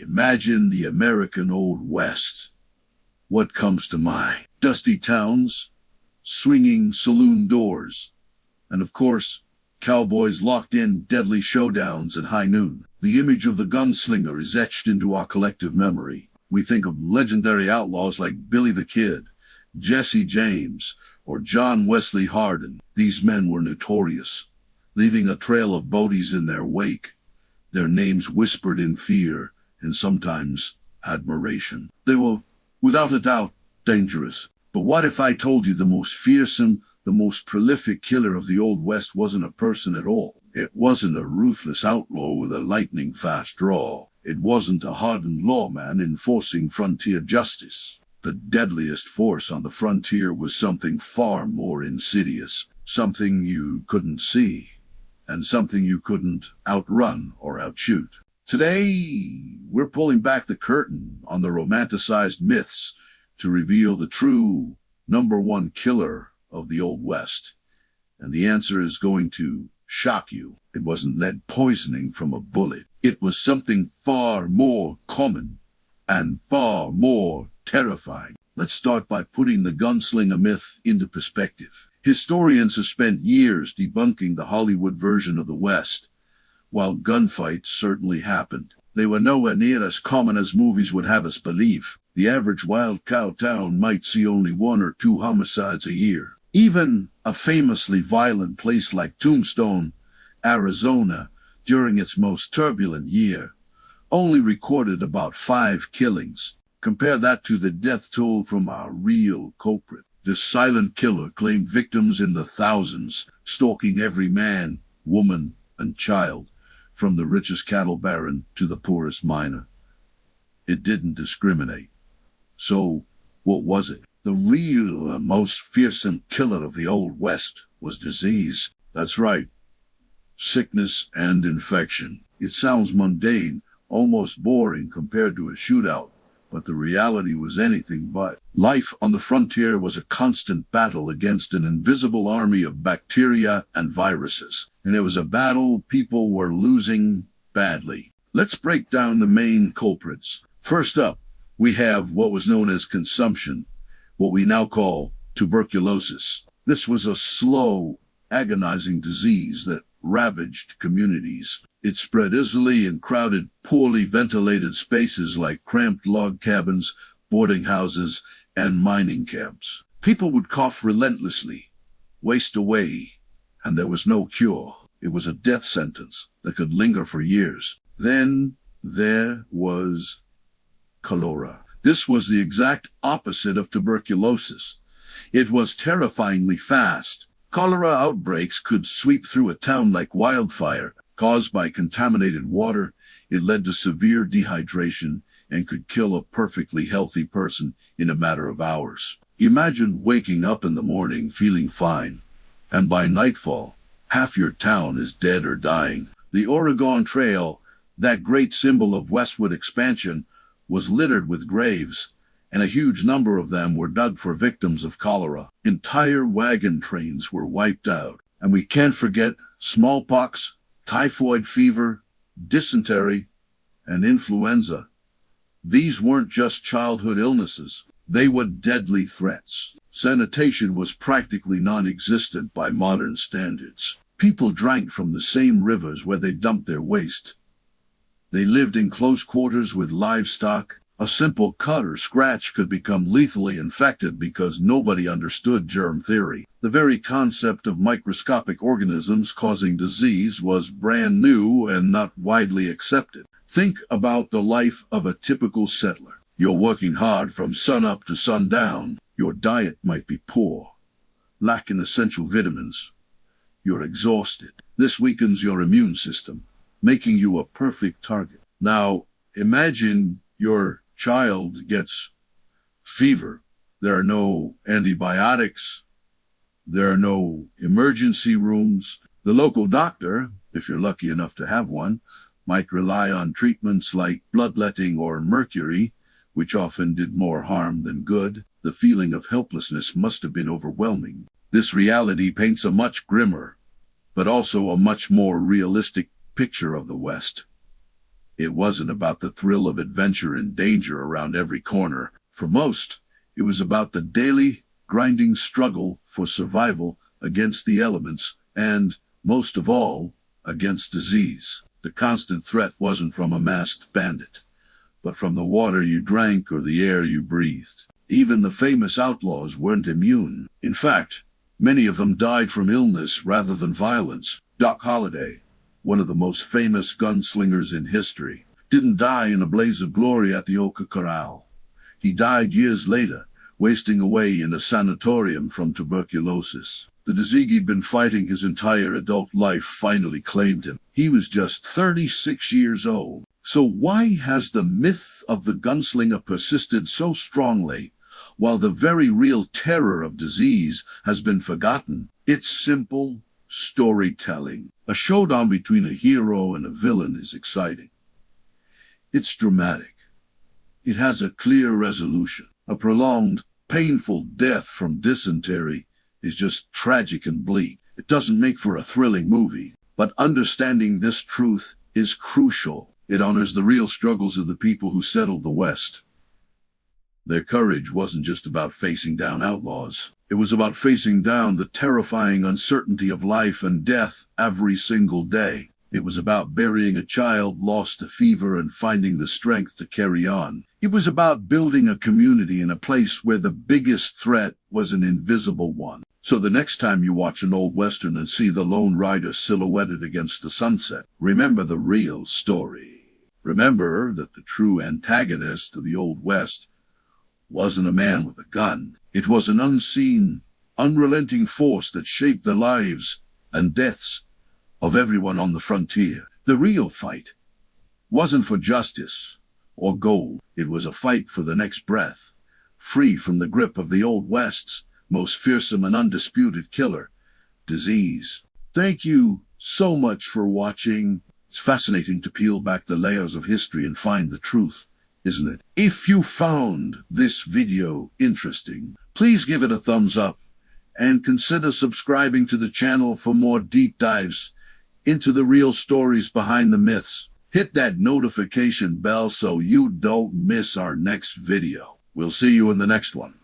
Imagine the American Old West. What comes to mind? Dusty towns, swinging saloon doors, and of course, cowboys locked in deadly showdowns at high noon. The image of the gunslinger is etched into our collective memory. We think of legendary outlaws like Billy the Kid, Jesse James, or John Wesley Hardin. These men were notorious, leaving a trail of bodies in their wake, their names whispered in fear and sometimes admiration. They were, without a doubt, dangerous. But what if I told you the most fearsome, the most prolific killer of the Old West wasn't a person at all? It wasn't a ruthless outlaw with a lightning-fast draw. It wasn't a hardened lawman enforcing frontier justice. The deadliest force on the frontier was something far more insidious, something you couldn't see, and something you couldn't outrun or outshoot. Today, we're pulling back the curtain on the romanticized myths to reveal the true #1 killer of the Old West. And the answer is going to shock you. It wasn't lead poisoning from a bullet. It was something far more common and far more terrifying. Let's start by putting the gunslinger myth into perspective. Historians have spent years debunking the Hollywood version of the West. While gunfights certainly happened, they were nowhere near as common as movies would have us believe. The average wild cow town might see only 1 or 2 homicides a year. Even a famously violent place like Tombstone, Arizona, during its most turbulent year, only recorded about 5 killings. Compare that to the death toll from our real culprit. This silent killer claimed victims in the thousands, stalking every man, woman, and child, from the richest cattle baron to the poorest miner. It didn't discriminate. So, what was it? The real, most fearsome killer of the Old West was disease. That's right. Sickness and infection. It sounds mundane, almost boring compared to a shootout, but the reality was anything but. Life on the frontier was a constant battle against an invisible army of bacteria and viruses. And it was a battle people were losing badly. Let's break down the main culprits. First up, we have what was known as consumption, what we now call tuberculosis. This was a slow, agonizing disease that ravaged communities. It spread easily in crowded, poorly ventilated spaces like cramped log cabins, boarding houses, and mining camps. People would cough relentlessly, waste away, and there was no cure. It was a death sentence that could linger for years. Then there was cholera. This was the exact opposite of tuberculosis. It was terrifyingly fast. Cholera outbreaks could sweep through a town like wildfire. Caused by contaminated water, it led to severe dehydration and could kill a perfectly healthy person in a matter of hours. Imagine waking up in the morning feeling fine, and by nightfall, half your town is dead or dying. The Oregon Trail, that great symbol of westward expansion, was littered with graves, and a huge number of them were dug for victims of cholera. Entire wagon trains were wiped out, and we can't forget smallpox, typhoid fever, dysentery, and influenza. These weren't just childhood illnesses, they were deadly threats. Sanitation was practically non-existent by modern standards. People drank from the same rivers where they dumped their waste. They lived in close quarters with livestock. A simple cut or scratch could become lethally infected because nobody understood germ theory. The very concept of microscopic organisms causing disease was brand new and not widely accepted. Think about the life of a typical settler. You're working hard from sunup to sundown. Your diet might be poor, lacking essential vitamins. You're exhausted. This weakens your immune system, making you a perfect target. Now, imagine your child gets fever. There are no antibiotics. There are no emergency rooms. The local doctor, if you're lucky enough to have one, might rely on treatments like bloodletting or mercury, which often did more harm than good. The feeling of helplessness must have been overwhelming. This reality paints a much grimmer, but also a much more realistic picture of the West. It wasn't about the thrill of adventure and danger around every corner. For most, it was about the daily, grinding struggle for survival against the elements and, most of all, against disease. The constant threat wasn't from a masked bandit, but from the water you drank or the air you breathed. Even the famous outlaws weren't immune. In fact, many of them died from illness rather than violence. Doc Holliday, one of the most famous gunslingers in history, didn't die in a blaze of glory at the Oka Corral. He died years later, wasting away in a sanatorium from tuberculosis. The disease he'd been fighting his entire adult life finally claimed him. He was just 36 years old. So why has the myth of the gunslinger persisted so strongly, while the very real terror of disease has been forgotten? It's simple storytelling. A showdown between a hero and a villain is exciting. It's dramatic. It has a clear resolution. A prolonged, painful death from dysentery is just tragic and bleak. It doesn't make for a thrilling movie, but understanding this truth is crucial. It honors the real struggles of the people who settled the West. Their courage wasn't just about facing down outlaws. It was about facing down the terrifying uncertainty of life and death every single day. It was about burying a child lost to fever and finding the strength to carry on. It was about building a community in a place where the biggest threat was an invisible one. So the next time you watch an old Western and see the Lone Rider silhouetted against the sunset, remember the real story. Remember that the true antagonist of the Old West wasn't a man with a gun. It was an unseen, unrelenting force that shaped the lives and deaths of everyone on the frontier. The real fight wasn't for justice or gold. It was a fight for the next breath, free from the grip of the Old West's most fearsome and undisputed killer, disease. Thank you so much for watching. It's fascinating to peel back the layers of history and find the truth, isn't it? If you found this video interesting, please give it a thumbs up and consider subscribing to the channel for more deep dives into the real stories behind the myths. Hit that notification bell so you don't miss our next video. We'll see you in the next one.